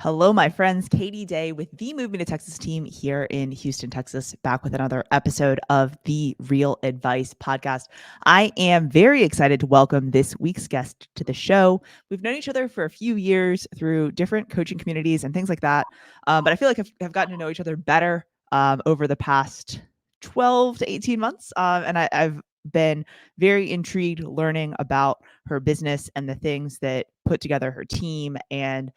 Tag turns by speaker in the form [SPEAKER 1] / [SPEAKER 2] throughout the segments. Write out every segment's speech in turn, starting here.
[SPEAKER 1] Hello, my friends. Katie Day with the Moving to Texas team here in Houston, Texas, back with another episode of the Real Advice podcast. I am very excited to welcome this week's guest to the show. We've known each other for a few years through different coaching communities and things like that. But I feel like I've gotten to know each other better over the past 12 to 18 months. And I've been very intrigued learning about her business and the things that put together her team and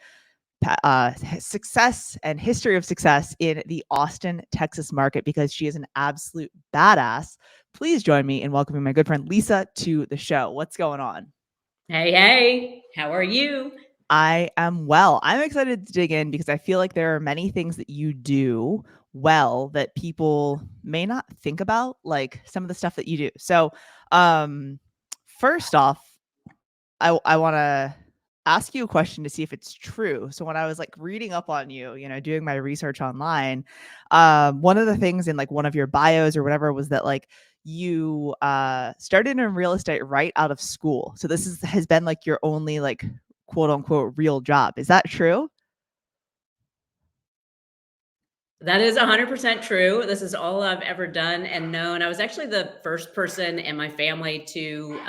[SPEAKER 1] success and history of success in the Austin, Texas market because she is an absolute badass. Please join me in welcoming my good friend Lisa to the show. What's going on?
[SPEAKER 2] Hey, how are you?
[SPEAKER 1] I am well. I'm excited to dig in because I feel like there are many things that you do well that people may not think about, like some of the stuff that you do. So, um, first off, I want to ask you a question to see if it's true. So when I was like reading up on you, doing my research online, one of the things in like one of your bios or whatever was that like you started in real estate right out of school. So has been like your only like quote unquote real job. Is that true?
[SPEAKER 2] That is 100% true. This is all I've ever done and known. I was actually the first person in my family to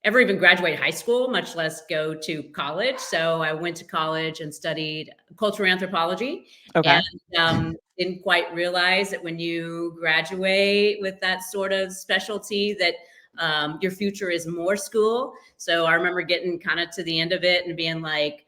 [SPEAKER 2] ever even graduate high school, much less go to college. So I went to college and studied cultural anthropology
[SPEAKER 1] Okay.
[SPEAKER 2] and didn't quite realize that when you graduate with that sort of specialty that your future is more school. So I remember getting kind of to the end of it and being like,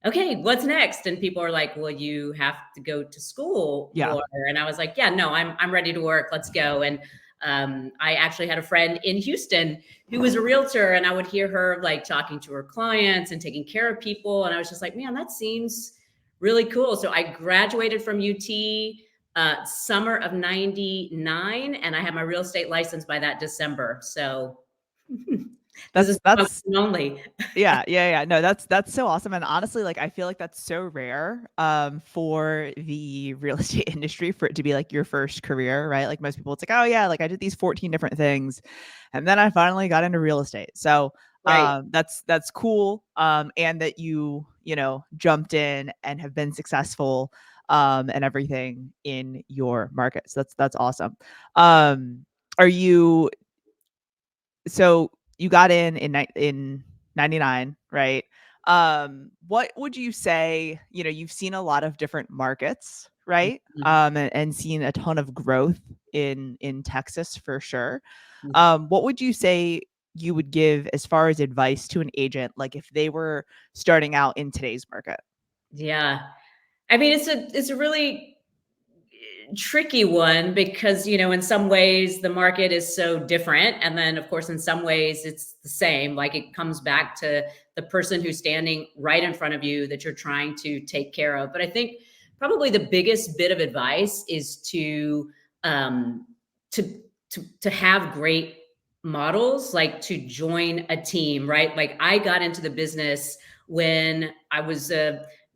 [SPEAKER 2] okay, what's next? And people are like, well, you have to go to school
[SPEAKER 1] Yeah.
[SPEAKER 2] more. And I was like, yeah, no, I'm ready to work. Let's go. And I actually had a friend in Houston who was a realtor, and I would hear her like talking to her clients and taking care of people. And I was just like, man, that seems really cool. So I graduated from UT summer of 99, and I had my real estate license by that December. So this is
[SPEAKER 1] That's
[SPEAKER 2] only.
[SPEAKER 1] yeah. No, that's so awesome. And honestly, like I feel like that's so rare for the real estate industry for it to be like your first career, right? Like most people, it's like, oh yeah, like I did these 14 different things and then I finally got into real estate. So
[SPEAKER 2] Right.
[SPEAKER 1] that's cool. And that jumped in and have been successful and everything in your market. So that's awesome. Are you so you got in 99, right? What would you say, you've seen a lot of different markets, right?
[SPEAKER 2] Mhm.
[SPEAKER 1] And seen a ton of growth in Texas for sure.
[SPEAKER 2] Mhm.
[SPEAKER 1] What would you say you would give as far as advice to an agent, like if they were starting out in today's market?
[SPEAKER 2] Yeah. I mean, it's a really tricky one because, in some ways the market is so different. And then of course, in some ways it's the same. Like it comes back to the person who's standing right in front of you that you're trying to take care of. But I think probably the biggest bit of advice is um to have great models, like to join a team, right? Like I got into the business when I was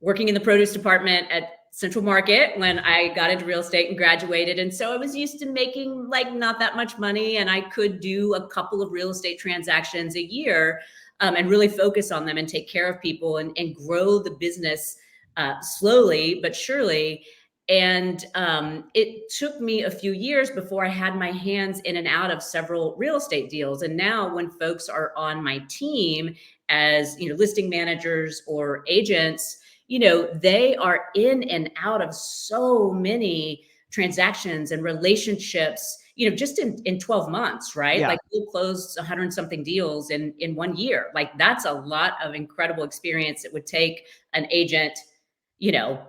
[SPEAKER 2] working in the produce department at Central Market when I got into real estate and graduated. And so I was used to making like not that much money, and I could do a couple of real estate transactions a year and really focus on them and take care of people and grow the business slowly but surely. And it took me a few years before I had my hands in and out of several real estate deals. And now, when folks are on my team as listing managers or agents, they are in and out of so many transactions and relationships, just in 12 months, right?
[SPEAKER 1] Yeah.
[SPEAKER 2] Like we'll close 100 something deals in 1 year. Like that's a lot of incredible experience. It would take an agent, you know,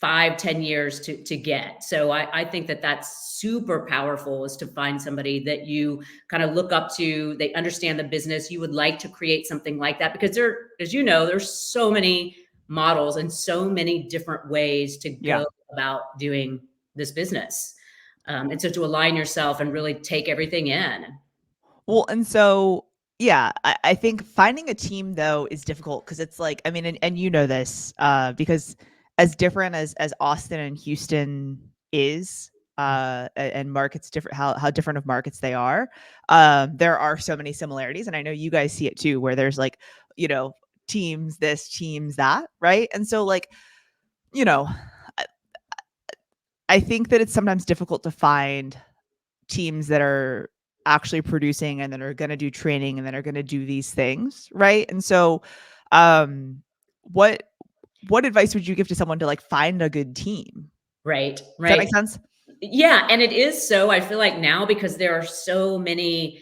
[SPEAKER 2] 5, 10 years to get. So I think that that's super powerful, is to find somebody that you kind of look up to. They understand the business. You would like to create something like that because as you know, there's so many models and so many different ways to
[SPEAKER 1] Yeah.
[SPEAKER 2] go about doing this business. And so to align yourself and really take everything in.
[SPEAKER 1] Well, and so yeah, I think finding a team though is difficult because it's like, I mean, and you know this, because as different as Austin and Houston is, and markets different, how different of markets they are, there are so many similarities, and I know you guys see it too, where there's like, you know, teams this, teams that, right? And so like you know, I, I think that it's sometimes difficult to find teams that are actually producing and then are going to do training and then are going to do these things, right? And so, um, what what advice would you give to someone to like find a good team?
[SPEAKER 2] Right,
[SPEAKER 1] Does that
[SPEAKER 2] right.
[SPEAKER 1] make sense?
[SPEAKER 2] Yeah, and it is so, I feel like now because there are so many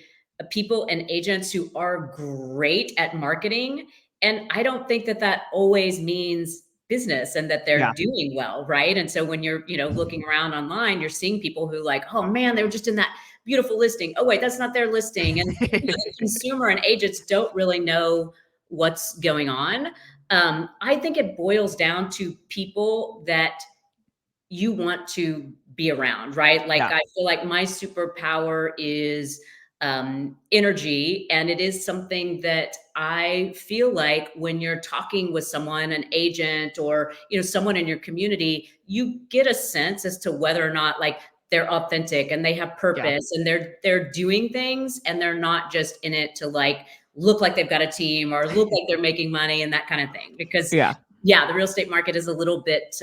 [SPEAKER 2] people and agents who are great at marketing, and I don't think that that always means business and that they're
[SPEAKER 1] Yeah.
[SPEAKER 2] doing well, right? And so when you're, looking around online, you're seeing people who like, "Oh man, they were just in that beautiful listing. Oh wait, that's not their listing." And the consumer and agents don't really know what's going on. I think it boils down to people that you want to be around, right? Like,
[SPEAKER 1] Yeah.
[SPEAKER 2] I feel like my superpower is energy. And it is something that I feel like when you're talking with someone, an agent or, someone in your community, you get a sense as to whether or not like they're authentic and they have
[SPEAKER 1] Yeah.
[SPEAKER 2] purpose and they're doing things and they're not just in it to like look like they've got a team or look like they're making money and that kind of thing. Because
[SPEAKER 1] Yeah.
[SPEAKER 2] yeah, the real estate market is a little bit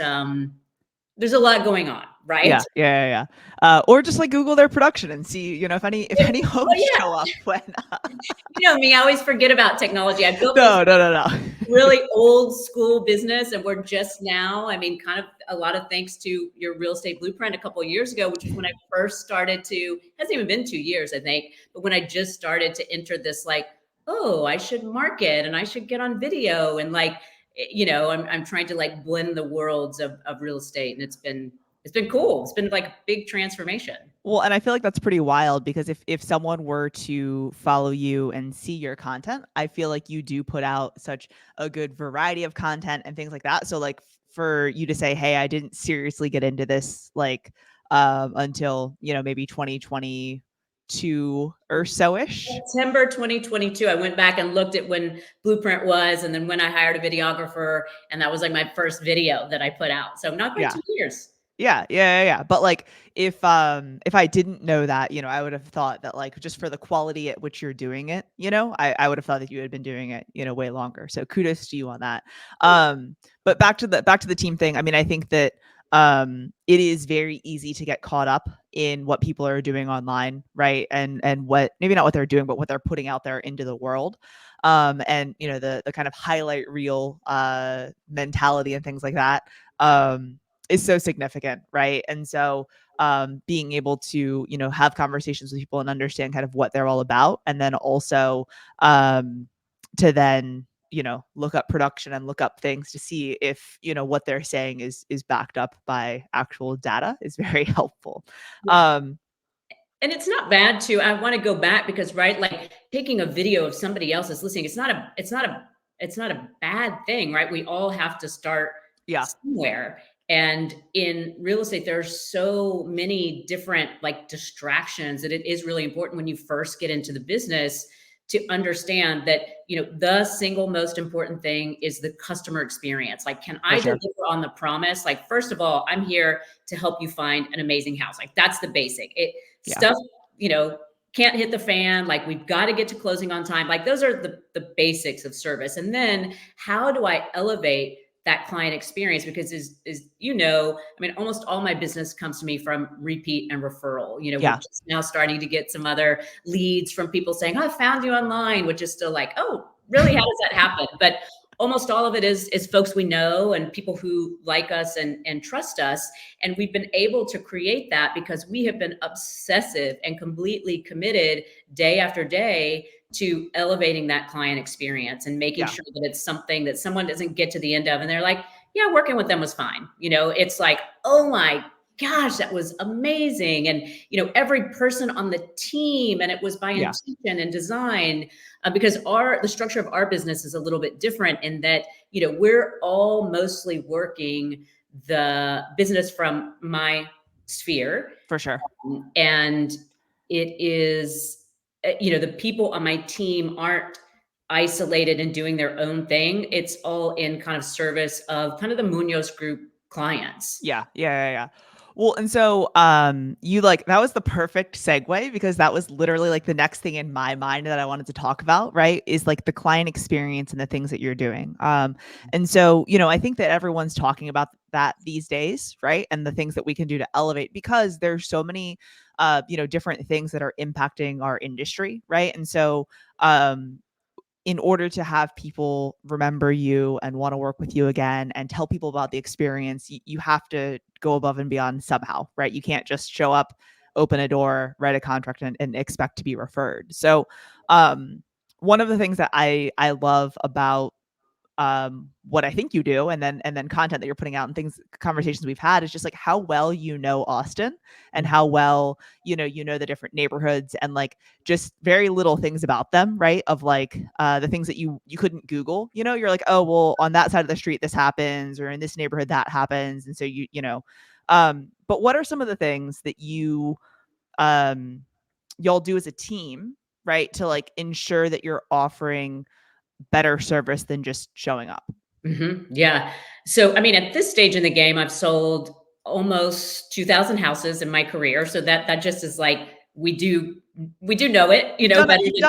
[SPEAKER 2] there's a lot going on, right?
[SPEAKER 1] Yeah, yeah, yeah, yeah. Or just like Google their production and see, if any
[SPEAKER 2] Oh,
[SPEAKER 1] homes
[SPEAKER 2] yeah.
[SPEAKER 1] show up when.
[SPEAKER 2] You know me, I always forget about technology. I built this
[SPEAKER 1] No, no, no, no.
[SPEAKER 2] really old school business, and we're just now, I mean, kind of a lot of thanks to your real estate blueprint a couple of years ago, which was when I first started to, hasn't even been 2 years, I think, but when I just started to enter this like, oh, I should market and I should get on video and like, I'm trying to like blend the worlds of real estate, and it's been cool. It's been like a big transformation.
[SPEAKER 1] Well, and I feel like that's pretty wild because if someone were to follow you and see your content, I feel like you do put out such a good variety of content and things like that. So like for you to say, "Hey, I didn't seriously get into this like until, maybe 2022 or so-ish."
[SPEAKER 2] September 2022, I went back and looked at when Blueprint was, and then when I hired a videographer, and that was like my first video that I put out. So not quite
[SPEAKER 1] Yeah.
[SPEAKER 2] 2 years.
[SPEAKER 1] Yeah, yeah, yeah, yeah. But like if I didn't know that, I would have thought that like just for the quality at which you're doing it, I would have thought that you had been doing it, way longer. So kudos to you on that. But back to the team thing. I mean, I think that it is very easy to get caught up in what people are doing online, right? And what maybe not what they're doing, but what they're putting out there into the world. And the kind of highlight reel mentality and things like that. Is so significant, right? And so being able to have conversations with people and understand kind of what they're all about, and then also to then look up production and look up things to see if what they're saying is backed up by actual data is very helpful.
[SPEAKER 2] Yeah.
[SPEAKER 1] um
[SPEAKER 2] And it's not bad to I wanna go back because, right, like, taking a video of somebody else's listening, it's not a bad thing, right? We all have to start
[SPEAKER 1] yeah,
[SPEAKER 2] somewhere, and in real estate, there's so many different, like, distractions that it is really important when you first get into the business to understand that, the single most important thing is the customer experience. Like, can
[SPEAKER 1] for
[SPEAKER 2] I
[SPEAKER 1] sure.
[SPEAKER 2] deliver on the promise? Like, first of all, I'm here to help you find an amazing house. Like, that's the basic.
[SPEAKER 1] Yeah,
[SPEAKER 2] Stuff, you know, can't hit the fan, like we've got to get to closing on time. Like those are the basics of service. And then how do I elevate that client experience? Because I mean, almost all my business comes to me from repeat and referral. We're
[SPEAKER 1] yeah,
[SPEAKER 2] just now starting to get some other leads from people saying, "Oh, I found you online," which is still like, oh, really? How does that happen? But almost all of it is folks we know and people who like us and trust us. And we've been able to create that because we have been obsessive and completely committed day after day to elevating that client experience and making
[SPEAKER 1] yeah,
[SPEAKER 2] sure that it's something that someone doesn't get to the end of and they're like, yeah, working with them was fine. It's like, oh my gosh, that was amazing. And, every person on the team, and it was by
[SPEAKER 1] yeah,
[SPEAKER 2] intention and design, because the structure of our business is a little bit different in that, we're all mostly working the business from my sphere.
[SPEAKER 1] for sure.
[SPEAKER 2] And it is, the people on my team aren't isolated and doing their own thing. It's all in kind of service of kind of the Munoz group clients.
[SPEAKER 1] Yeah, yeah, yeah, yeah. Well, and so you like that was the perfect segue because that was literally like the next thing in my mind that I wanted to talk about, right? Is like the client experience and the things that you're doing. And so, I think that everyone's talking about that these days, right? And the things that we can do to elevate because there's so many different things that are impacting our industry, right? And so um in order to have people remember you and want to work with you again and tell people about the experience, you have to go above and beyond somehow, right? You can't just show up, open a door, write a contract, and expect to be referred. So, one of the things that I love about what I think you do and then content that you're putting out and things conversations we've had is just like how well you know Austin and how well the different neighborhoods and like just very little things about them, right? Of like the things that you couldn't Google, you're like, oh well, on that side of the street this happens or in this neighborhood that happens. And so but what are some of the things that um y'all do as a team, right, to like ensure that you're offering better service than just showing up?
[SPEAKER 2] Yeah. So, I mean, at this stage in the game, I've sold almost 2,000 houses in my career. So that just is like we do know it,
[SPEAKER 1] You've done
[SPEAKER 2] better
[SPEAKER 1] you've
[SPEAKER 2] than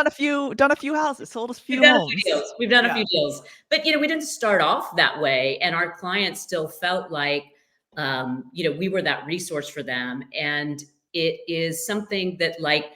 [SPEAKER 1] done a few houses, sold a
[SPEAKER 2] we've
[SPEAKER 1] few
[SPEAKER 2] done a few
[SPEAKER 1] homes.
[SPEAKER 2] deals. We've done a
[SPEAKER 1] Yeah.
[SPEAKER 2] few deals. But, we didn't start off that way, and our clients still felt like, we were that resource for them, and it is something that, like,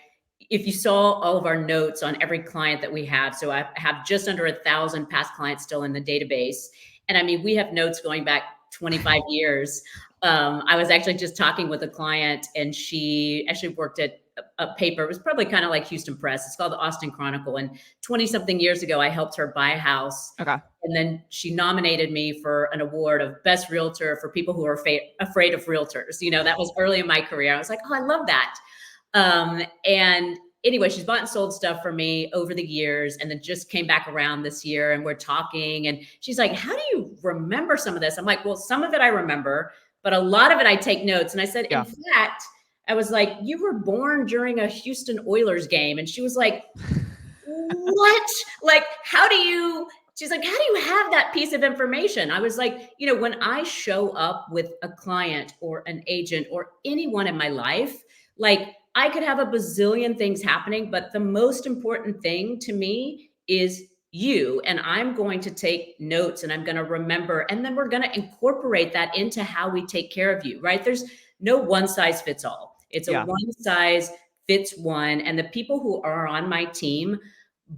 [SPEAKER 2] if you saw all of our notes on every client that we have, so I have just under 1,000 past clients still in the database, and, I mean, we have notes going back 25 years. I was actually just talking with a client, and she actually worked at a paper. It was probably kind of like Houston Press. It's called the Austin Chronicle. And 20 something years ago, I helped her buy a house.
[SPEAKER 1] Okay.
[SPEAKER 2] And then she nominated me for an award of best realtor for people who are afraid of realtors. That was early in my career. I was like, oh, I love that. And anyway, she's bought and sold stuff for me over the years and then just came back around this year and we're talking. And she's like, how do you remember some of this? I'm like, well, some of it I remember, but a lot of it I take notes. And I said, in
[SPEAKER 1] Yeah.
[SPEAKER 2] fact, I was like, you were born during a Houston Oilers game. And she was like, what? Like, she's like, how do you have that piece of information? I was like, when I show up with a client or an agent or anyone in my life, like I could have a bazillion things happening, but the most important thing to me is you. And I'm going to take notes and I'm going to remember, and then we're going to incorporate that into how we take care of you, right? There's no one size fits all. It's a
[SPEAKER 1] Yeah.
[SPEAKER 2] one size fits one. And the people who are on my team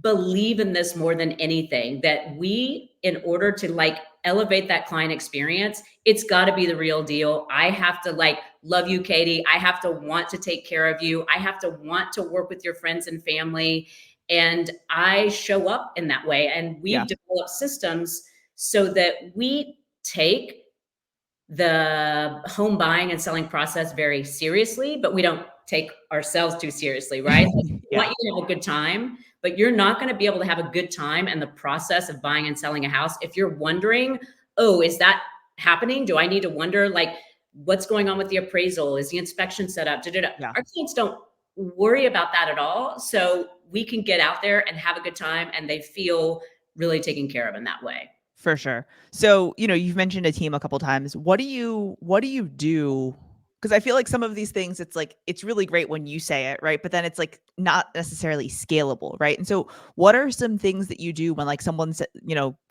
[SPEAKER 2] believe in this more than anything, that we, in order to like elevate that client experience, it's got to be the real deal. I have to like love you, Katie. I have to want to take care of you. I have to want to work with your friends and family. And I show up in that way. And we've
[SPEAKER 1] Yeah.
[SPEAKER 2] developed systems so that we take the home buying and selling process very seriously, but we don't take ourselves too seriously, right? Like, we
[SPEAKER 1] Yeah.
[SPEAKER 2] want you to have a good time, but you're not going to be able to have a good time in the process of buying and selling a house if you're wondering, oh, is that happening? Do I need to wonder, like, what's going on with the appraisal? Is the inspection set up? Da-da-da.
[SPEAKER 1] Yeah.
[SPEAKER 2] Our clients don't worry about that at all. So we can get out there and have a good time, and they feel really taken care of in that way.
[SPEAKER 1] For sure. So, you've mentioned a team a couple times. What do you do? Because I feel like some of these things, it's like it's really great when you say it, right? But then it's like not necessarily scalable, right? And so, what are some things that you do when like someone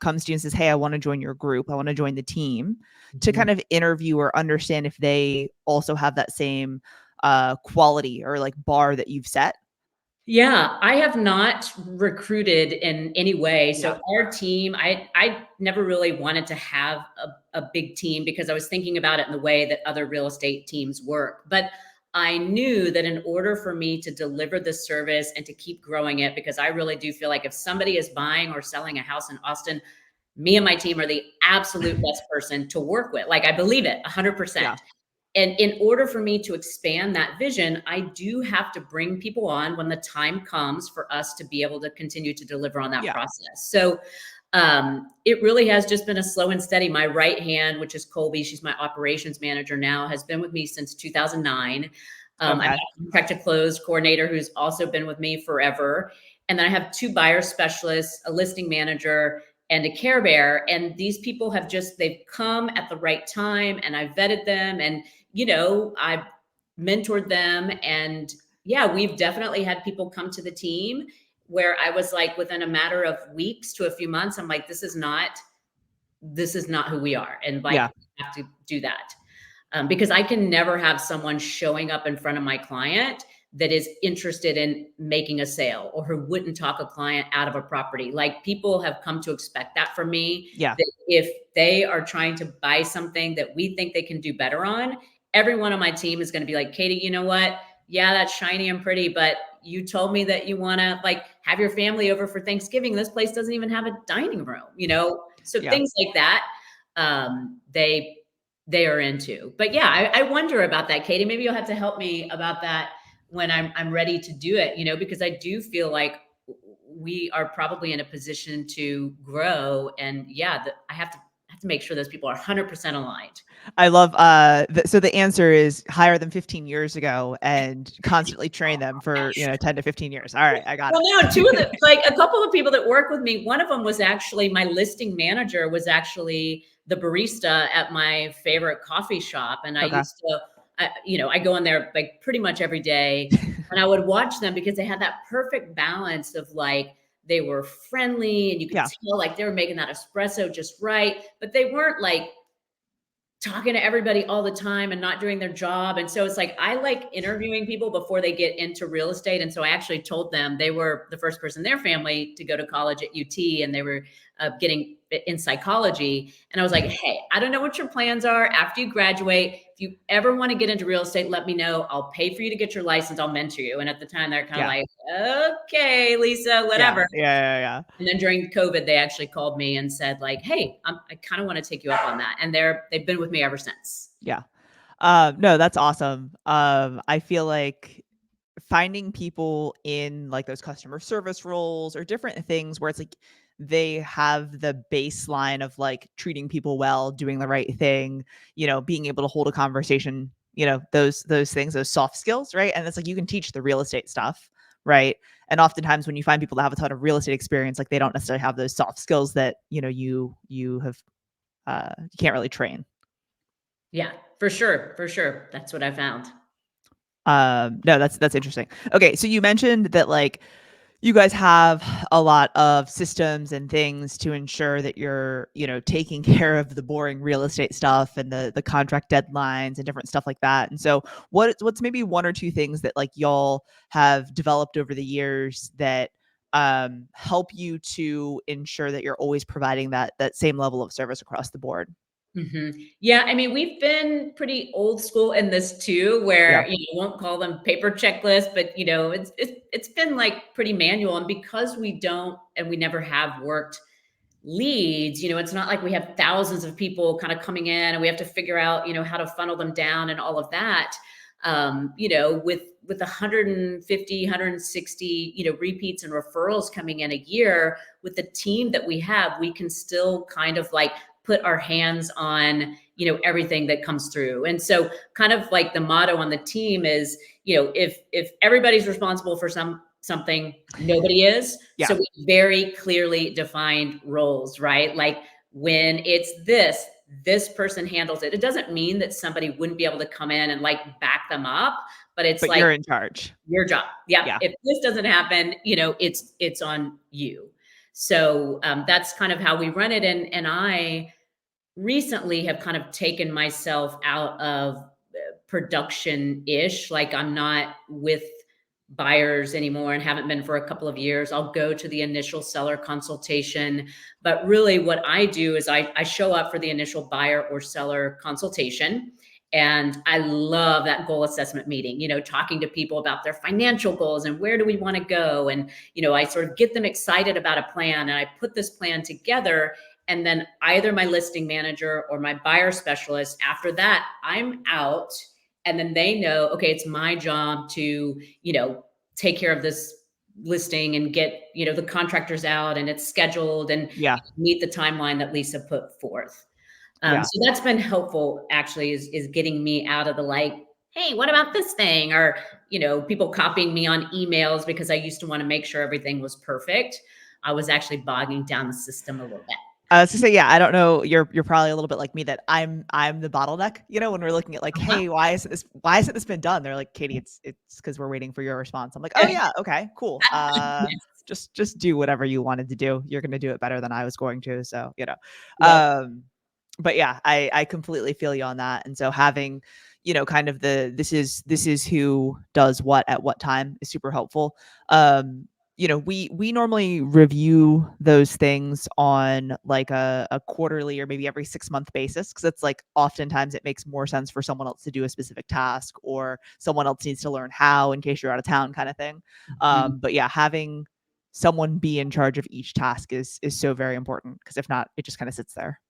[SPEAKER 1] comes to you and says, "Hey, I want to join your group. I want to join the team," to
[SPEAKER 2] Mhm.
[SPEAKER 1] kind of interview or understand if they also have that same quality or like bar that you've set?
[SPEAKER 2] Yeah, I have not recruited in any way.
[SPEAKER 1] Yeah.
[SPEAKER 2] So our team, I never really wanted to have a big team because I was thinking about it in the way that other real estate teams work. But I knew that in order for me to deliver this service and to keep growing it, because I really do feel like if somebody is buying or selling a house in Austin, me and my team are the absolute best person to work with. Like I believe it 100%.
[SPEAKER 1] Yeah.
[SPEAKER 2] And in order for me to expand that vision, I do have to bring people on when the time comes for us to be able to continue to deliver on that
[SPEAKER 1] Yeah.
[SPEAKER 2] process. So it really has just been a slow and steady. My right hand, which is Colby, she's my operations manager now, has been with me since 2009. I've got
[SPEAKER 1] Okay.
[SPEAKER 2] a contract to close coordinator who's also been with me forever. And then I have two buyer specialists, a listing manager, and a Care Bear. And these people have they've come at the right time, and I vetted them, and, I've mentored them. And yeah, we've definitely had people come to the team where I was like, within a matter of weeks to a few months, I'm like, this is not who we are. And like,
[SPEAKER 1] Yeah.
[SPEAKER 2] we have to do that. Because I can never have someone showing up in front of my client that is interested in making a sale, or who wouldn't talk a client out of a property. Like, people have come to expect that from me,
[SPEAKER 1] Yeah.
[SPEAKER 2] that if they are trying to buy something that we think they can do better on, everyone on my team is going to be like, Katie, you know what? Yeah, that's shiny and pretty, but you told me that you want to like have your family over for Thanksgiving. This place doesn't even have a dining room. So
[SPEAKER 1] Yeah.
[SPEAKER 2] things like that, they are into. But yeah, I wonder about that, Katie. Maybe you'll have to help me about that when I'm ready to do it, because I do feel like we are probably in a position to grow. And yeah, I have to make sure those people are 100% aligned.
[SPEAKER 1] I love so the answer is hire them 15 years ago and constantly train them for 10 to 15 years. All right, I got
[SPEAKER 2] Well, no, two of
[SPEAKER 1] it.
[SPEAKER 2] the like a couple of people that work with me, one of them was actually my listing manager, was actually the barista at my favorite coffee shop. And I
[SPEAKER 1] Okay.
[SPEAKER 2] used to, I go in there like pretty much every day, and I would watch them because they had that perfect balance of like, they were friendly, and you could
[SPEAKER 1] Yeah.
[SPEAKER 2] tell like they were making that espresso just right, but they weren't like talking to everybody all the time and not doing their job. And so it's like, I like interviewing people before they get into real estate. And so I actually told them they were the first person in their family to go to college at UT, and they were getting in psychology. And I was like, hey, I don't know what your plans are after you graduate. If you ever want to get into real estate, let me know. I'll pay for you to get your license. I'll mentor you. And at the time, they're kind of
[SPEAKER 1] Yeah.
[SPEAKER 2] like, okay, Lisa,
[SPEAKER 1] Yeah.
[SPEAKER 2] whatever.
[SPEAKER 1] Yeah.
[SPEAKER 2] And then during COVID, they actually called me and said like, hey, I kind of want to take you up on that. And they've been with me ever since.
[SPEAKER 1] Yeah. No, that's awesome. I feel like finding people in like those customer service roles or different things where it's like they have the baseline of like treating people well, doing the right thing, being able to hold a conversation, those things, those soft skills, right? And it's like you can teach the real estate stuff, right? And oftentimes when you find people that have a ton of real estate experience, like they don't necessarily have those soft skills that, you have you can't really train.
[SPEAKER 2] Yeah, for sure. For sure. That's what I found.
[SPEAKER 1] No, that's interesting. Okay, so you mentioned that like you guys have a lot of systems and things to ensure that you're, taking care of the boring real estate stuff and the contract deadlines and different stuff like that. And so what's maybe one or two things that like y'all have developed over the years that help you to ensure that you're always providing that same level of service across the board?
[SPEAKER 2] Yeah, I mean, we've been pretty old school in this too,
[SPEAKER 1] Yeah.
[SPEAKER 2] where won't call them paper checklists, but it's been like pretty manual. And because we don't, and we never have worked leads, it's not like we have thousands of people kind of coming in, and we have to figure out, how to funnel them down and all of that. With 150, 160, repeats and referrals coming in a year, with the team that we have, we can still kind of like put our hands on, everything that comes through. And so kind of like the motto on the team is, if everybody's responsible for something, nobody is.
[SPEAKER 1] Yeah.
[SPEAKER 2] So we very clearly defined roles, right? Like, when it's this person handles it. It doesn't mean that somebody wouldn't be able to come in and like back them up, but it's
[SPEAKER 1] But
[SPEAKER 2] like
[SPEAKER 1] you're in charge.
[SPEAKER 2] your job. Yeah.
[SPEAKER 1] Yeah.
[SPEAKER 2] If this doesn't happen, it's on you. So that's kind of how we run it. And I recently have kind of taken myself out of production-ish. Like, I'm not with buyers anymore and haven't been for a couple of years. I'll go to the initial seller consultation. But really what I do is I show up for the initial buyer or seller consultation. And I love that goal assessment meeting, talking to people about their financial goals and where do we want to go. And, I sort of get them excited about a plan, and I put this plan together. And then either my listing manager or my buyer specialist, after that, I'm out. And then they know, okay, it's my job to, take care of this listing and get, the contractors out, and it's scheduled, and
[SPEAKER 1] Yeah.
[SPEAKER 2] meet the timeline that Lisa put forth.
[SPEAKER 1] Yeah.
[SPEAKER 2] So that's been helpful, actually, is getting me out of the like, hey, what about this thing? Or, people copying me on emails, because I used to want to make sure everything was perfect. I was actually bogging down the system a little bit.
[SPEAKER 1] To say, yeah, I don't know. You're probably a little bit like me that I'm the bottleneck. When we're looking at like,
[SPEAKER 2] Uh-huh.
[SPEAKER 1] hey, why isn't this been done? They're like, Katie, it's because we're waiting for your response. I'm like, oh yeah, okay, cool.
[SPEAKER 2] Yes.
[SPEAKER 1] Just do whatever you wanted to do. You're gonna do it better than I was going to. So
[SPEAKER 2] Yep.
[SPEAKER 1] but yeah, I completely feel you on that. And so having, kind of this is who does what at what time is super helpful. We normally review those things on like a quarterly or maybe every 6-month basis, because it's like oftentimes it makes more sense for someone else to do a specific task, or someone else needs to learn how in case you're out of town, kind of thing.
[SPEAKER 2] Mhm.
[SPEAKER 1] But yeah, having someone be in charge of each task is so very important, because if not, it just kind of sits there.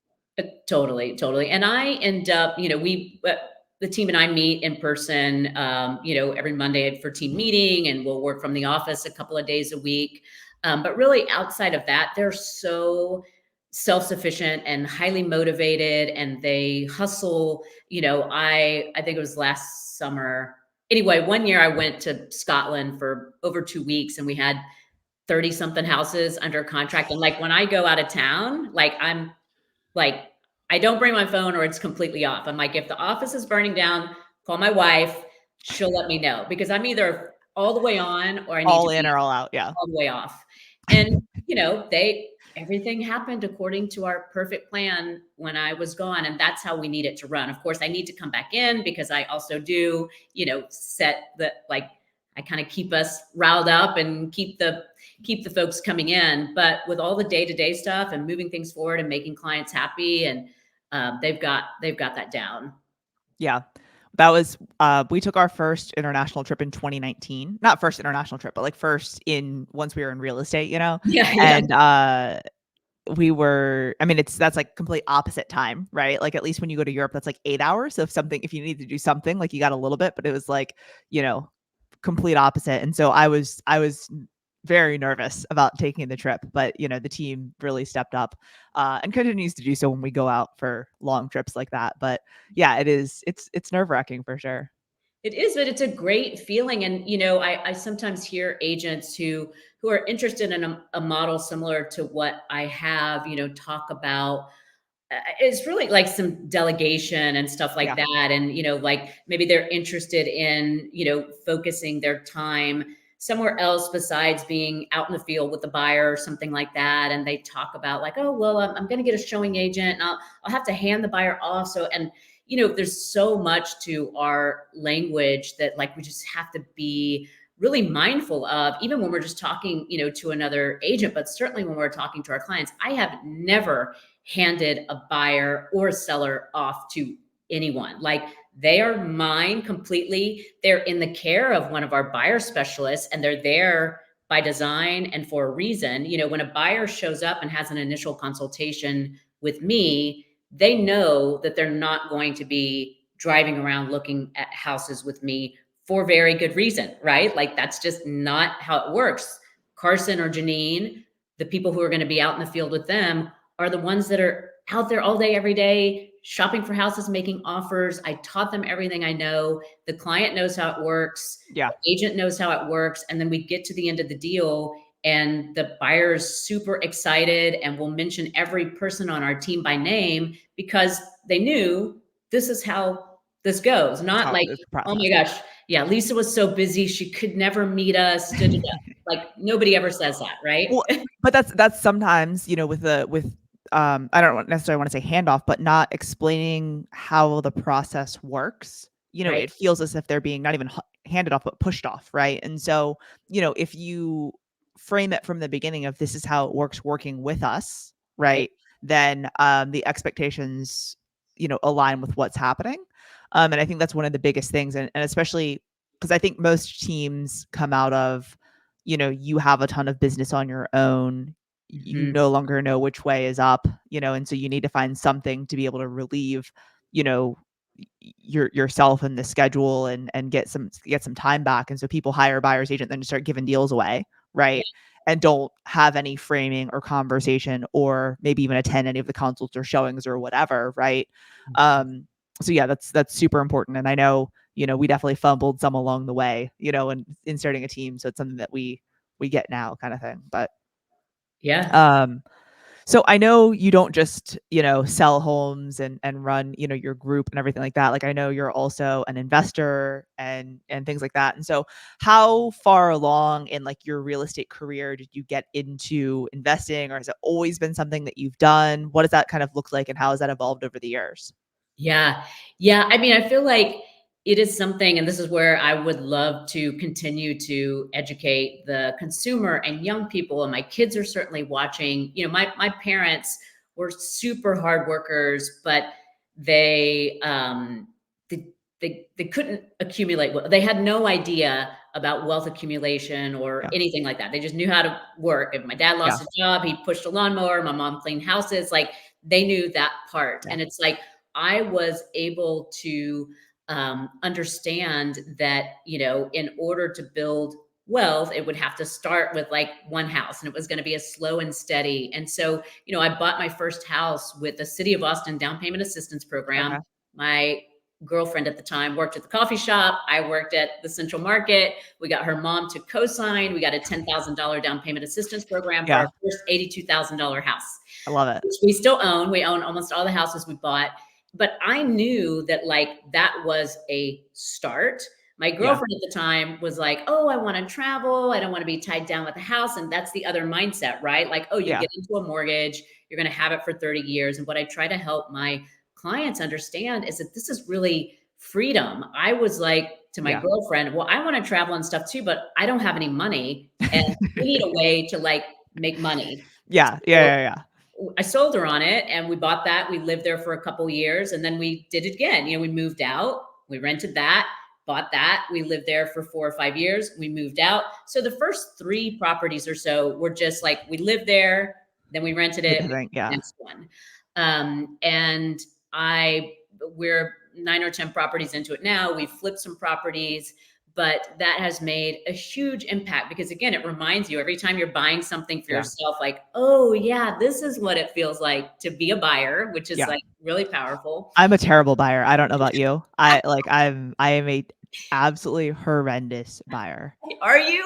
[SPEAKER 2] Totally, totally. And I end up, the team and I meet in person, every Monday for team meeting, and we'll work from the office a couple of days a week. But really, outside of that, they're so self-sufficient and highly motivated, and they hustle. I think it was last summer. Anyway, one year I went to Scotland for over 2 weeks, and we had 30 something houses under contract. And like when I go out of town, like, I don't bring my phone or it's completely off. I'm like, if the office is burning down, call my wife. She'll let me know, because I'm either all the way on or I need
[SPEAKER 1] All
[SPEAKER 2] to
[SPEAKER 1] in
[SPEAKER 2] be
[SPEAKER 1] or all out. Yeah.
[SPEAKER 2] all the way off. And, everything happened according to our perfect plan when I was gone. And that's how we need it to run. Of course, I need to come back in because I also do, set the, like, I kind of keep us riled up and keep the folks coming in. But with all the day-to-day stuff and moving things forward and making clients happy, and they've got that down.
[SPEAKER 1] Yeah. That was we took our first international trip in 2019. Not first international trip, but like first in once we were in real estate,
[SPEAKER 2] Yeah, yeah.
[SPEAKER 1] And we were, I mean, that's like complete opposite time, right? Like at least when you go to Europe, that's like 8 hours. So if you need to do something, like you got a little bit, but it was like, you know, complete opposite. And so I was very nervous about taking the trip, but the team really stepped up, and continues to do so when we go out for long trips like that. But yeah, it's nerve-wracking for sure.
[SPEAKER 2] It is, but it's a great feeling. And I sometimes hear agents who are interested in a model similar to what I have, talk about. It's really like some delegation and stuff like
[SPEAKER 1] Yeah.
[SPEAKER 2] that. And, like maybe they're interested in, focusing their time somewhere else besides being out in the field with the buyer or something like that. And they talk about like, oh, well, I'm going to get a showing agent, and I'll have to hand the buyer off. So, and, there's so much to our language that like we just have to be really mindful of, even when we're just talking, to another agent, but certainly when we're talking to our clients. I have never handed a buyer or a seller off to anyone. Like, they are mine completely. They're in the care of one of our buyer specialists, and they're there by design and for a reason. When a buyer shows up and has an initial consultation with me, they know that they're not going to be driving around looking at houses with me for very good reason, right? Like, that's just not how it works. Carson or Janine, the people who are going to be out in the field with them, are the ones that are out there all day, every day, shopping for houses, making offers. I taught them everything I know. The client knows how it works.
[SPEAKER 1] Yeah.
[SPEAKER 2] The agent knows how it works. And then we get to the end of the deal, and the buyer is super excited and will mention every person on our team by name, because they knew this is how this goes.
[SPEAKER 1] That's
[SPEAKER 2] Not
[SPEAKER 1] how
[SPEAKER 2] like,
[SPEAKER 1] it's the
[SPEAKER 2] oh my
[SPEAKER 1] process.
[SPEAKER 2] gosh, yeah, Lisa was so busy, she could never meet us. Da, da, da. Like, nobody ever says that, right?
[SPEAKER 1] Well, but that's sometimes, with I don't necessarily want to say handoff, but not explaining how the process works.
[SPEAKER 2] Right.
[SPEAKER 1] It feels as if they're being not even handed off, but pushed off, right? And so, if you frame it from the beginning of this is how it works working with us,
[SPEAKER 2] Right.
[SPEAKER 1] right? Then the expectations, align with what's happening. And I think that's one of the biggest things, and especially because I think most teams come out of, you have a ton of business on your own. You
[SPEAKER 2] Mhm.
[SPEAKER 1] no longer know which way is up, and so you need to find something to be able to relieve, you know, yourself and the schedule, and get some time back. And so people hire a buyer's agent, then to start giving deals away, right? And don't have any framing or conversation, or maybe even attend any of the consults or showings or whatever, right?
[SPEAKER 2] Mhm.
[SPEAKER 1] Um, so yeah, that's super important. And I know, we definitely fumbled some along the way, and in starting a team. So it's something that we get now, kind of thing. But
[SPEAKER 2] Yeah.
[SPEAKER 1] Um, so I know you don't just, sell homes and run, your group and everything like that. Like I know you're also an investor and things like that. And so how far along in like your real estate career did you get into investing, or has it always been something that you've done? What does that kind of look like and how has that evolved over the years?
[SPEAKER 2] Yeah. Yeah. I mean, I feel like it is something, and this is where I would love to continue to educate the consumer and young people. And my kids are certainly watching. My parents were super hard workers, but they they they couldn't accumulate. They had no idea about wealth accumulation or
[SPEAKER 1] Yeah.
[SPEAKER 2] anything like that. They just knew how to work. If my dad
[SPEAKER 1] Yeah.
[SPEAKER 2] lost a job, he pushed a lawnmower. My mom cleaned houses. Like they knew that part,
[SPEAKER 1] Yeah.
[SPEAKER 2] and it's like I was able to understand that, in order to build wealth, it would have to start with like one house and it was going to be a slow and steady. And so, I bought my first house with the City of Austin down payment assistance program.
[SPEAKER 1] Okay.
[SPEAKER 2] My girlfriend at the time worked at the coffee shop. I worked at the Central Market. We got her mom to co-sign. We got a $10,000 down payment assistance program for
[SPEAKER 1] Yeah.
[SPEAKER 2] our first $82,000 house,
[SPEAKER 1] I love it.
[SPEAKER 2] which we still own. We own almost all the houses we bought. But I knew that like that was a start. My
[SPEAKER 1] Yeah.
[SPEAKER 2] girlfriend at the time was like, "Oh, I want to travel. I don't want to be tied down with the house." And that's the other mindset, right? Like, "Oh, you
[SPEAKER 1] Yeah.
[SPEAKER 2] get into a mortgage, you're going to have it for 30 years." And what I try to help my clients understand is that this is really freedom. I was like to my
[SPEAKER 1] Yeah.
[SPEAKER 2] girlfriend, "Well, I want to travel and stuff too, but I don't have any money and we need a way to like make money."
[SPEAKER 1] Yeah. Yeah.
[SPEAKER 2] So
[SPEAKER 1] Yeah. Yeah.
[SPEAKER 2] I sold her on it and we bought that. We lived there for a couple years and then we did it again. We moved out, we rented that, bought that. We lived there for 4 or 5 years. We moved out. So the first three properties or so were just like we lived there, then we rented
[SPEAKER 1] Hit
[SPEAKER 2] it,
[SPEAKER 1] the
[SPEAKER 2] we
[SPEAKER 1] thing.
[SPEAKER 2] moved to the
[SPEAKER 1] Yeah.
[SPEAKER 2] next one. And we're 9 or 10 properties into it now. We've flipped some properties, but that has made a huge impact because again, it reminds you every time you're buying something for
[SPEAKER 1] Yeah.
[SPEAKER 2] yourself, like, oh yeah, this is what it feels like to be a buyer, which is
[SPEAKER 1] Yeah.
[SPEAKER 2] like really powerful.
[SPEAKER 1] I'm a terrible buyer. I don't know about you. I am a absolutely horrendous buyer.
[SPEAKER 2] Are you?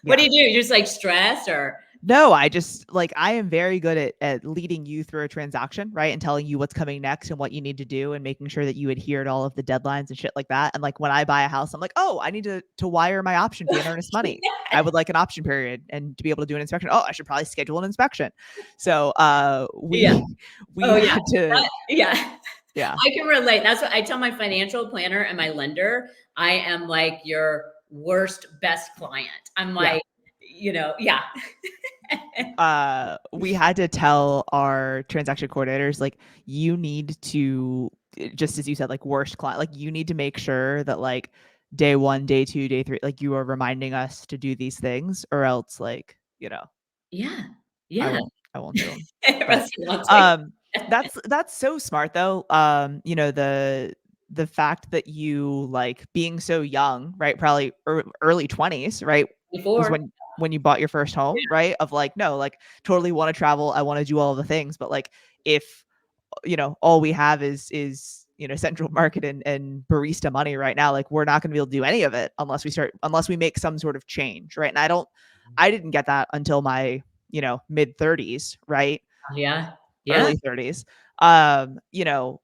[SPEAKER 2] What
[SPEAKER 1] Yeah.
[SPEAKER 2] do you do? You're just like stressed or
[SPEAKER 1] No, I just like I am very good at leading you through a transaction, right? And telling you what's coming next and what you need to do and making sure that you adhere to all of the deadlines and shit like that. And like when I buy a house, I'm like, oh, I need to wire my option fee and earnest money. I would like an option period and to be able to do an inspection. Oh, I should probably schedule an inspection. So
[SPEAKER 2] yeah.
[SPEAKER 1] we
[SPEAKER 2] Oh yeah.
[SPEAKER 1] had to,
[SPEAKER 2] Yeah.
[SPEAKER 1] yeah.
[SPEAKER 2] I can relate. That's what I tell my financial planner and my lender. I am like your worst best client. I'm
[SPEAKER 1] Yeah.
[SPEAKER 2] like, yeah.
[SPEAKER 1] We had to tell our transaction coordinators like you need to, just as you said, like worst client, like you need to make sure that like day 1, day 2, day 3, like you are reminding us to do these things, or else like
[SPEAKER 2] Yeah.
[SPEAKER 1] i
[SPEAKER 2] Yeah.
[SPEAKER 1] won't i won't do them. But
[SPEAKER 2] Rusty wants like
[SPEAKER 1] um that's so smart though. The fact that you like being so young, right? Probably early 20s, right? Was
[SPEAKER 2] before.
[SPEAKER 1] when you bought your first home, right? Of like, no, like totally want to travel. I want to do all the things. But like if all we have is central market and barista money right now, like we're not going to be able to do any of it unless we make some sort of change, right? And I didn't get that until my mid 30s, right?
[SPEAKER 2] Yeah. Yeah.
[SPEAKER 1] Early 30s. um you know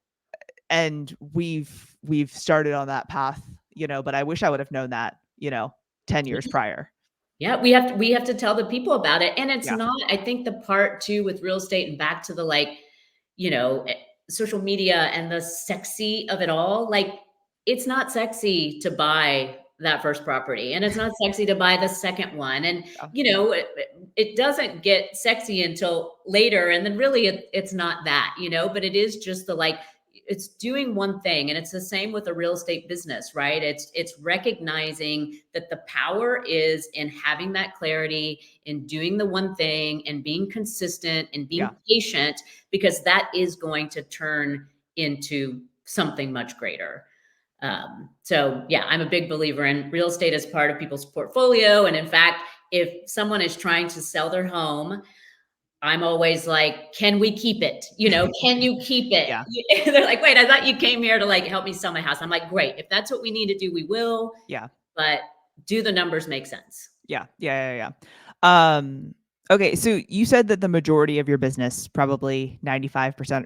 [SPEAKER 1] and we've started on that path, but I wish I would have known that 10 years prior.
[SPEAKER 2] Yeah, we have to tell the people about it, and it's
[SPEAKER 1] Yeah.
[SPEAKER 2] not I think the part too with real estate and back to the, like, you know, eh, social media and the sexy of it all, like, it's not sexy to buy that first property, and it's not sexy to buy the second one, and,
[SPEAKER 1] Yeah.
[SPEAKER 2] it doesn't get sexy until later, and then really it's not that, but it is just the, like, it's doing one thing, and it's the same with a real estate business, right? It's recognizing that the power is in having that clarity, in doing the one thing and being consistent and
[SPEAKER 1] Yeah.
[SPEAKER 2] being patient, because that is going to turn into something much greater. So yeah, I'm a big believer in real estate as part of people's portfolio. And in fact, if someone is trying to sell their home, I'm always like, "Can we keep it?" "Can you keep it?"
[SPEAKER 1] Yeah.
[SPEAKER 2] They're like, "Wait, I thought you came here to, like, help me sell my house." I'm like, "Great. If that's what we need to do, we will,
[SPEAKER 1] Yeah.
[SPEAKER 2] but do the numbers make sense?"
[SPEAKER 1] Yeah. Yeah. Yeah. Yeah. Okay, so you said that the majority of your business, probably 95%,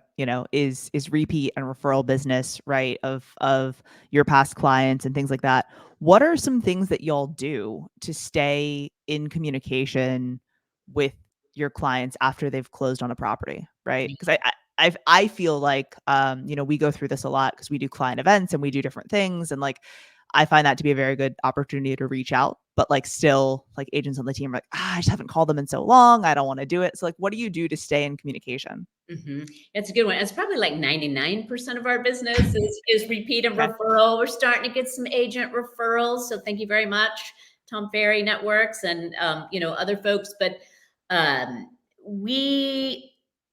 [SPEAKER 1] is repeat and referral business, right? Of your past clients and things like that. What are some things that y'all do to stay in communication with your clients after they've closed on a property, right? Because I feel like we go through this a lot because we do client events and we do different things, and like I find that to be a very good opportunity to reach out, but like still like agents on the team are like, I just haven't called them in so long. I don't want to do it. So like, what do you do to stay in communication?
[SPEAKER 2] It's a good one. It's probably like 99% of our business is repeat and
[SPEAKER 1] Okay.
[SPEAKER 2] referral. We're starting to get some agent referrals. So thank you very much, Tom Ferry Networks and other folks. But we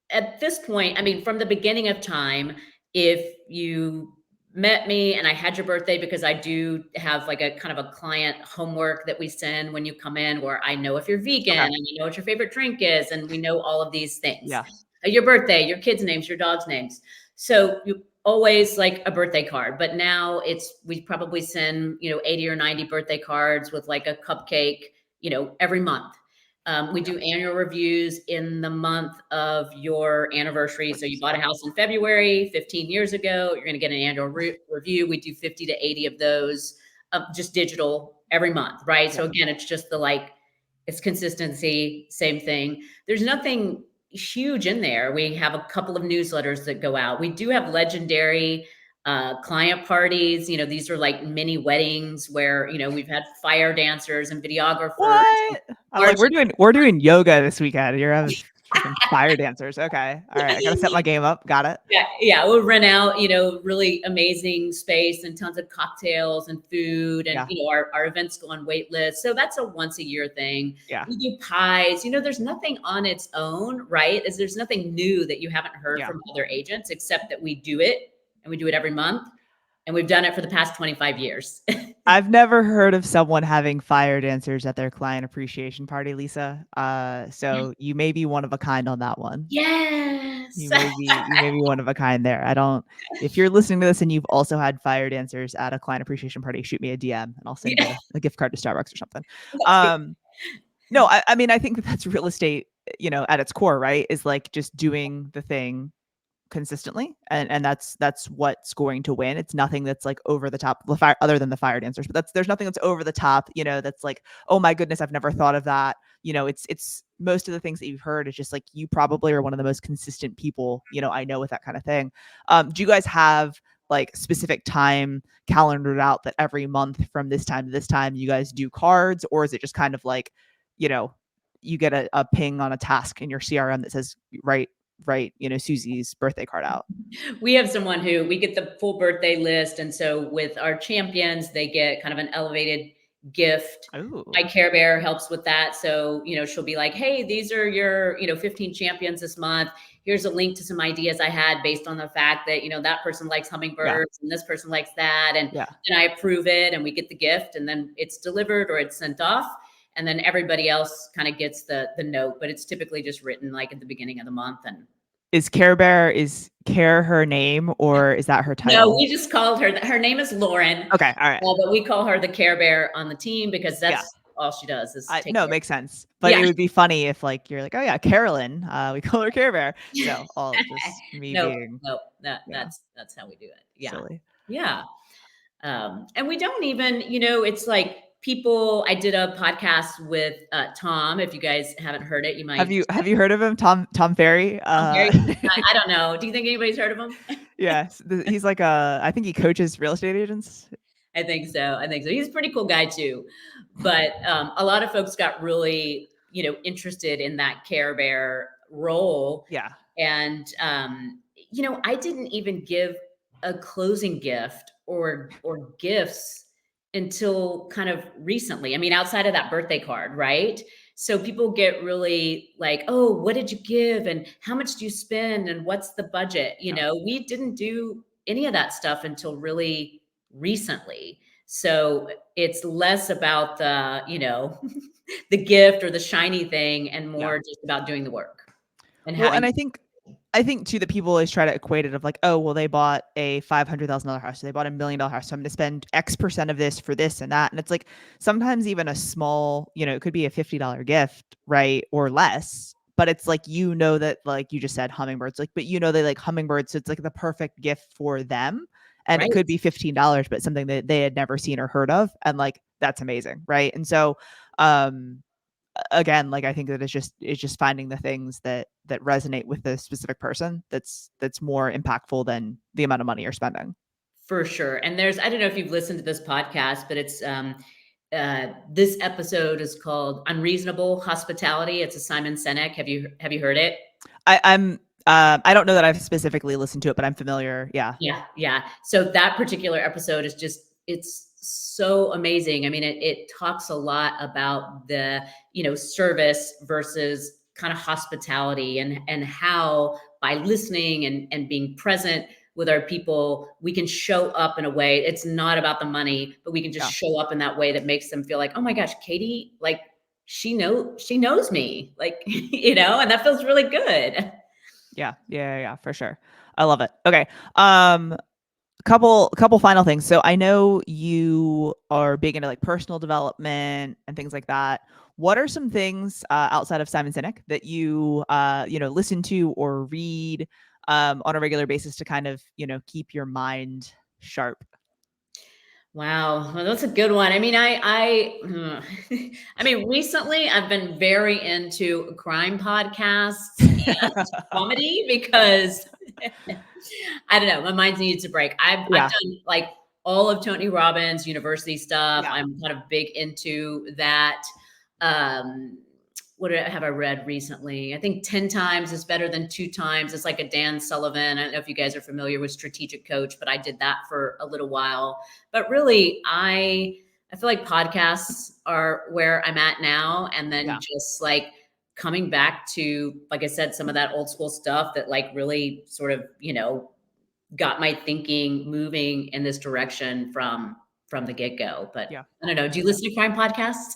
[SPEAKER 2] at this point, I mean, from the beginning of time, if you met me and I had your birthday, because I do have like a kind of a client homework that we send when you come in, where I know if you're vegan
[SPEAKER 1] Okay.
[SPEAKER 2] and you know what your favorite drink is, and we know all of these things,
[SPEAKER 1] Yeah.
[SPEAKER 2] your birthday, your kids' names, your dog's names. So you always like a birthday card, but now we probably send, 80 or 90 birthday cards with like a cupcake, every month. We
[SPEAKER 1] Yeah.
[SPEAKER 2] do annual reviews in the month of your anniversary. So you bought a house in February 15 years ago, you're going to get an annual review. We do 50 to 80 of those, just digital every month, right?
[SPEAKER 1] Yeah.
[SPEAKER 2] So again, it's just it's consistency, same thing. There's nothing huge in there. We have a couple of newsletters that go out. We do have legendary client parties. These are like mini weddings where, we've had fire dancers and videographers and
[SPEAKER 1] What? I'm like, we're doing yoga this weekend. You're having freaking fire dancers. Okay. All right. I gotta set my game up. Got it.
[SPEAKER 2] yeah, yeah, we'll rent out, really amazing space and tons of cocktails and food. And,
[SPEAKER 1] Yeah.
[SPEAKER 2] our events go on wait lists. So that's a once a year thing.
[SPEAKER 1] Yeah.
[SPEAKER 2] We do pies. There's nothing on its own, right? There's nothing new that you haven't heard
[SPEAKER 1] Yeah.
[SPEAKER 2] from other agents, except that we do it and we do it every month. And we've done it for the past 25 years.
[SPEAKER 1] I've never heard of someone having fire dancers at their client appreciation party, Lisa. So you may be one of a kind on that one.
[SPEAKER 2] Yes.
[SPEAKER 1] You may be one of a kind there. I don't If you're listening to this and you've also had fire dancers at a client appreciation party, shoot me a DM and I'll send
[SPEAKER 2] Yeah.
[SPEAKER 1] you a gift card to Starbucks or something. No, I mean I think that's real estate, at its core, right? Is like just doing the thing consistently, and that's what's going to win. It's nothing that's like over the top, the fire, other than the fire dancers, but there's nothing that's over the top, that's like, oh my goodness, I've never thought of that. It's most of the things that you've heard. It's just like you probably are one of the most consistent people I know with that kind of thing. Do you guys have like specific time calendared out that every month from this time to this time you guys do cards, or is it just kind of like, you know you get a ping on a task in your CRM that says write Susie's birthday card out?
[SPEAKER 2] We have someone who we get the full birthday list. And so with our champions, they get kind of an elevated gift. My
[SPEAKER 1] Oh,
[SPEAKER 2] Care Bear helps with that. So, she'll be like, hey, these are your, 15 champions this month. Here's a link to some ideas I had based on the fact that, that person likes
[SPEAKER 1] yeah,
[SPEAKER 2] hummingbirds and this person likes that. And
[SPEAKER 1] yeah.
[SPEAKER 2] then I approve it and we get the gift and then it's delivered or it's sent off. And then everybody else kind of gets the note, but it's typically just written like at the beginning of the month. And
[SPEAKER 1] Is Care Bear, is Care her name, or is that her
[SPEAKER 2] no,
[SPEAKER 1] title?
[SPEAKER 2] we just called her. Her name is Lauren,
[SPEAKER 1] Okay, all right.
[SPEAKER 2] but we call her the Care Bear on the team because
[SPEAKER 1] Yeah.
[SPEAKER 2] that's all she does is
[SPEAKER 1] I
[SPEAKER 2] take
[SPEAKER 1] No, it
[SPEAKER 2] care.
[SPEAKER 1] makes sense. But
[SPEAKER 2] Yeah.
[SPEAKER 1] it would be funny if like you're like, oh yeah, Carolyn, we call her Care Bear. So all just me
[SPEAKER 2] No,
[SPEAKER 1] being,
[SPEAKER 2] no, that
[SPEAKER 1] you know,
[SPEAKER 2] that's how we do it. Yeah.
[SPEAKER 1] silly.
[SPEAKER 2] Yeah. And we don't even, it's like people. I did a podcast with Tom. If you guys haven't heard it, you
[SPEAKER 1] Have
[SPEAKER 2] might.
[SPEAKER 1] you have you heard of him? Tom Ferry?
[SPEAKER 2] I'm very. I don't know. Do you think anybody's heard of him?
[SPEAKER 1] Yes. He's like I think he coaches real estate agents.
[SPEAKER 2] I think so. I think so. He's a pretty cool guy too. But a lot of folks got really, interested in that Care Bear role.
[SPEAKER 1] Yeah.
[SPEAKER 2] And, I didn't even give a closing gift or gifts until kind of recently. I mean, outside of that birthday card, right? So people get really like, oh, what did you give? And how much do you spend? And what's the budget?
[SPEAKER 1] Yeah.
[SPEAKER 2] We didn't do any of that stuff until really recently. So it's less about the, the gift or the shiny thing and
[SPEAKER 1] Yeah.
[SPEAKER 2] more just about doing the work and
[SPEAKER 1] Well, and
[SPEAKER 2] having.
[SPEAKER 1] I think I think too that people always try to equate it of like, oh, well, they bought a $500,000 house, so they bought $1 million house, so I'm going to spend X% of this for this and that, and it's like sometimes even a small, it could be a $50 gift, right, or less, but it's like that, like you just said, hummingbirds, like, but they like hummingbirds, so it's like the perfect gift for them, and it
[SPEAKER 2] Right.
[SPEAKER 1] could be $15, but something that they had never seen or heard of, and like that's amazing, right? And so, again, like I think that it's just finding the things that resonate with the specific person that's more impactful than the amount of money you're spending.
[SPEAKER 2] For sure. And I don't know if you've listened to this podcast, but this episode is called Unreasonable Hospitality. It's a Simon Sinek. Have you heard it?
[SPEAKER 1] I don't know that I've specifically listened to it, but I'm familiar. Yeah.
[SPEAKER 2] Yeah, yeah. So that particular episode is it's so amazing. I mean, it talks a lot about the, service versus kind of hospitality, and how by listening and being present with our people, we can show up in a way. It's not about the money, but we can just
[SPEAKER 1] Yeah.
[SPEAKER 2] show up in that way that makes them feel like, oh my gosh, Katie, like she knows me, like, and that feels really good.
[SPEAKER 1] Yeah, for sure. I love it. Okay. Couple final things. So I know you are big into like personal development and things like that. What are some things outside of Simon Sinek that you listen to or read on a regular basis to kind of keep your mind sharp?
[SPEAKER 2] Wow, well, that's a good one. I mean, I mean, recently I've been very into crime podcasts and comedy because I don't know, my mind needs a break. I've
[SPEAKER 1] Yeah.
[SPEAKER 2] done like all of Tony Robbins' university stuff.
[SPEAKER 1] Yeah.
[SPEAKER 2] I'm kind of big into that. Um, have I read recently? I think 10 times is better than 2 times. It's like a Dan Sullivan. I don't know if you guys are familiar with Strategic Coach, but I did that for a little while. But really, I feel like podcasts are where I'm at now. And then
[SPEAKER 1] Yeah.
[SPEAKER 2] just like coming back to, like I said, some of that old school stuff that like really sort of, got my thinking moving in this direction from the get-go. But
[SPEAKER 1] Yeah.
[SPEAKER 2] I don't know. Do you listen to crime podcasts?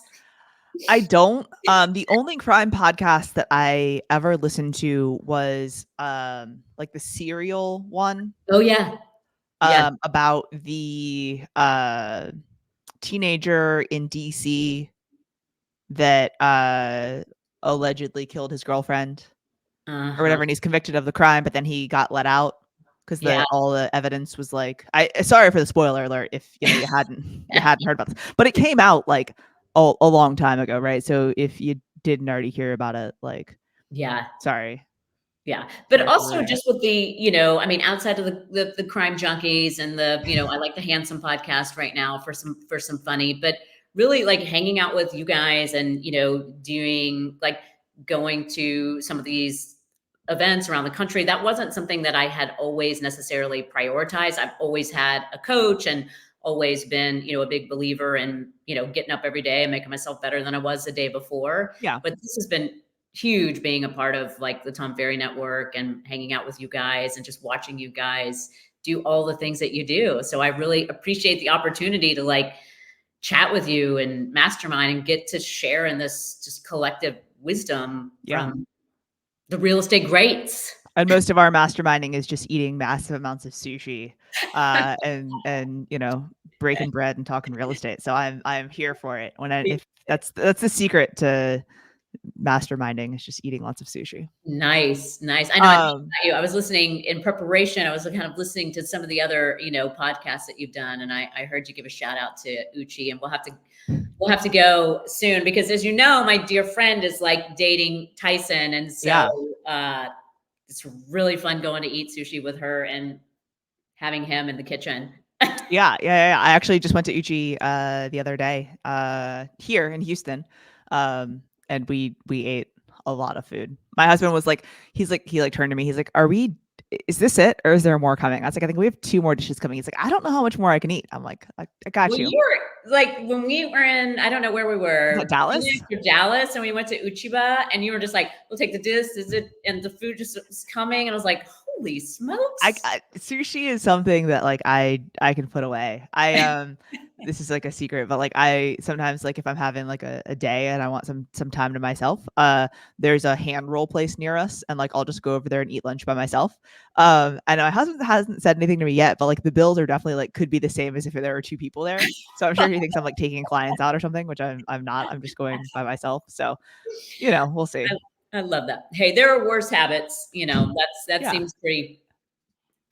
[SPEAKER 1] I don't. The only crime podcast that I ever listened to was like the Serial one,
[SPEAKER 2] Oh yeah. Yeah.
[SPEAKER 1] about the teenager in DC that allegedly killed his girlfriend or
[SPEAKER 2] Uh-huh.
[SPEAKER 1] whatever, and he's convicted of the crime, but then he got let out because
[SPEAKER 2] Yeah.
[SPEAKER 1] all the evidence was like, I sorry for the spoiler alert if you hadn't heard about this, but it came out like a long time ago, right? So if you didn't already hear about it, like,
[SPEAKER 2] Yeah.
[SPEAKER 1] sorry,
[SPEAKER 2] Yeah. But
[SPEAKER 1] sorry for
[SPEAKER 2] also
[SPEAKER 1] ruining it.
[SPEAKER 2] just with I mean, outside of the crime junkies and I like the Handsome podcast right now for some funny, but really like hanging out with you guys and, doing like going to some of these events around the country. That wasn't something that I had always necessarily prioritized. I've always had a coach and always been, a big believer in, getting up every day and making myself better than I was the day before.
[SPEAKER 1] Yeah.
[SPEAKER 2] But this has been huge, being a part of like the Tom Ferry Network and hanging out with you guys and just watching you guys do all the things that you do. So I really appreciate the opportunity to like chat with you and mastermind and get to share in this just collective wisdom
[SPEAKER 1] Yeah.
[SPEAKER 2] from the real estate greats.
[SPEAKER 1] And most of our masterminding is just eating massive amounts of sushi, and breaking bread and talking real estate. So I'm here for it. If that's the secret to masterminding, is just eating lots of sushi.
[SPEAKER 2] Nice, nice. I know. I think
[SPEAKER 1] Um,
[SPEAKER 2] about you. I was listening in preparation. I was kind of listening to some of the other, podcasts that you've done, and I heard you give a shout out to Uchi, and we'll have to go soon because, as you know, my dear friend is like dating Tyson, and so it's really fun going to eat sushi with her and having him in the kitchen.
[SPEAKER 1] yeah. I actually just went to Uchi the other day here in Houston, and we ate a lot of food. My husband was like, he turned to me, he's like, is this it or is there more coming? I was like, I think we have 2 more dishes coming. He's like, I don't know how much more I can eat. I'm like, I got
[SPEAKER 2] Well,
[SPEAKER 1] you.
[SPEAKER 2] you were like, when we were in, I don't know where we
[SPEAKER 1] Is that
[SPEAKER 2] were,
[SPEAKER 1] Dallas?
[SPEAKER 2] Dallas, and we went to Uchiba, and you were just like, we'll take the dish, is it? And the food just was coming, and I was like, Holy smokes.
[SPEAKER 1] Sushi is something that like I can put away. This is like a secret, but like I sometimes like if I'm having like a day and I want some time to myself, there's a hand roll place near us and like I'll just go over there and eat lunch by myself. I know my husband hasn't said anything to me yet, but like the bills are definitely like could be the same as if there were two people there. So I'm sure he thinks I'm like taking clients out or something, which I'm not. I'm just going by myself. So, we'll see.
[SPEAKER 2] I love that. Hey, there are worse habits, that
[SPEAKER 1] Yeah.
[SPEAKER 2] seems pretty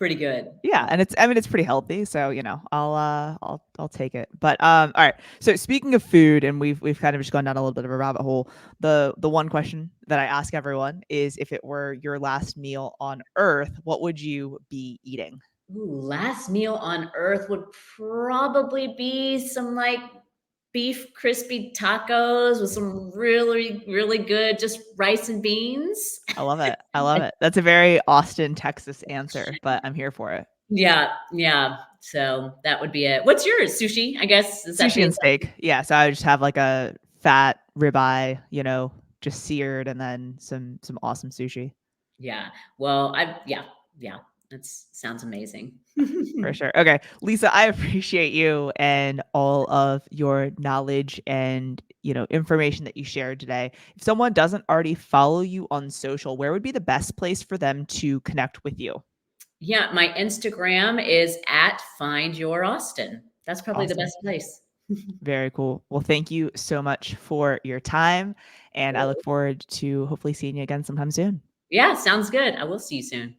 [SPEAKER 2] good.
[SPEAKER 1] Yeah, and it's pretty healthy, so, I'll take it. But, all right. So speaking of food, and we've kind of just gone down a little bit of a rabbit hole, the one question that I ask everyone is if it were your last meal on Earth, what would you be eating?
[SPEAKER 2] Ooh, last meal on earth would probably be some like beef crispy tacos with some really, really good just rice and beans.
[SPEAKER 1] I love it. I love it. That's a very Austin, Texas answer, but I'm here for it.
[SPEAKER 2] Yeah, yeah. So that would be it. What's yours? Sushi, I guess. Is that
[SPEAKER 1] Sushi
[SPEAKER 2] be
[SPEAKER 1] and steak. Yeah, so I would just have like a fat ribeye, just seared and then some awesome sushi.
[SPEAKER 2] Yeah. Well, yeah. That sounds amazing.
[SPEAKER 1] For sure. Okay. Lisa, I appreciate you and all of your knowledge and, information that you shared today. If someone doesn't already follow you on social, where would be the best place for them to connect with you?
[SPEAKER 2] Yeah, my Instagram is at Find Your Austin. That's probably the
[SPEAKER 1] Awesome.
[SPEAKER 2] best place.
[SPEAKER 1] Very cool. Well, thank you so much for your time. And I look forward to hopefully seeing you again sometime soon.
[SPEAKER 2] Yeah, sounds good. I will see you soon.